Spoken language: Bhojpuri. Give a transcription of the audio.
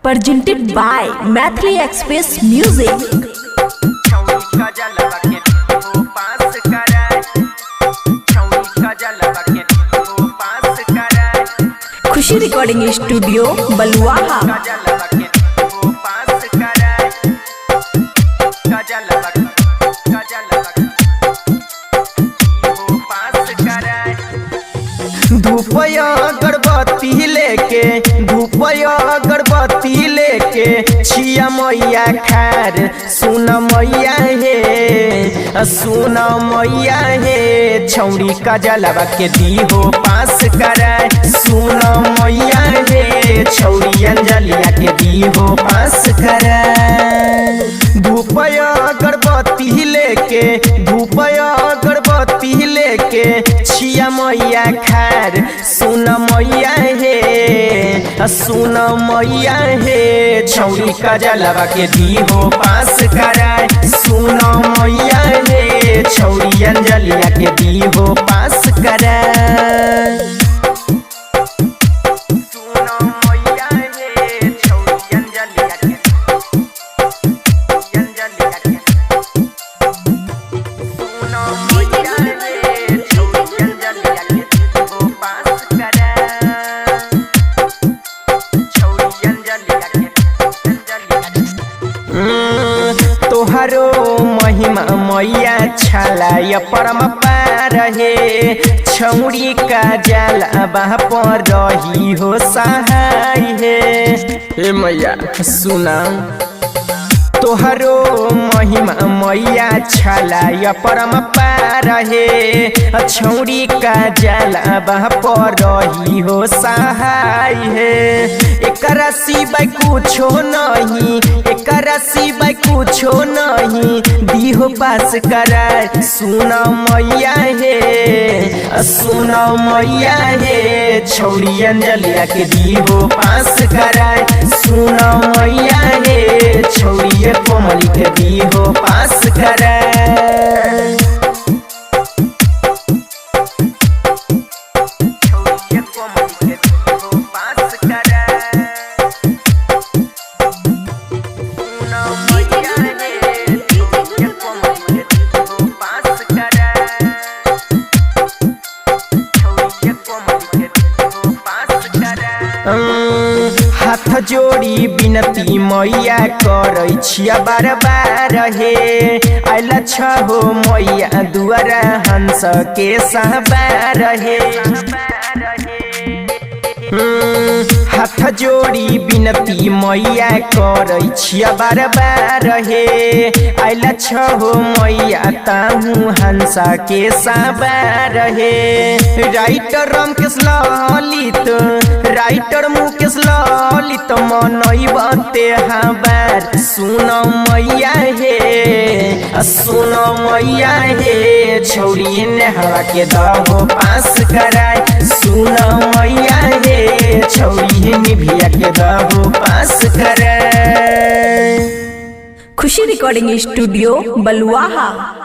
presented by Mathli Express Music. Khushi recording studio Baluaha. धूपया अगरबत्ती लेके छिया मैया खार सुन मैया हे छौड़ी का जलवा के दी हो पास कराए सुन मैया हे छौड़ी अंजलिया के दी हो पास कराए। धूपया अगरबत्ती लेके छिया मैया खार सुन मैया हे छौड़ी का जलवा के दी हो पास कराए सुन मैया हे छौड़ी अंजलिया के दी हो पास कराए। तोहरो महिमा मैया छाला परम पार हे छौड़ी का जाला बाह पर रही हो सहाय हे मैया सुना। तोहरो महिमा मैया छाला परम पार हे छौड़ी का जाला बाह पर रही हो सहाय हे एकरा सिवाय कुछो नहीं दी हो पास कराए सुन मैया हे छौड़ी अंजलिया के दी हो पास कराए सुन मैया हे छौड़ी कोमली के दी हो पास कराए। हाथ जोड़ी बिनती मैया करै छिया बार बार हे आइला छहो मैया दुआरा हंस के सहबार हे। हाथ जोड़ी बिनती मैया करै छिया बार बार हे आइला छहो मैया ताहू हंसा के सहबार हे। राइटर रामकेश राइटर मुकेश ललित मनई बते हबार सुन मैया हे छौड़ी नेहवा के दहो पास कराए सुन मैया हे छौड़ी निभिया के दहो पास कराए। खुशी रिकॉर्डिंग स्टूडियो बलुआहा।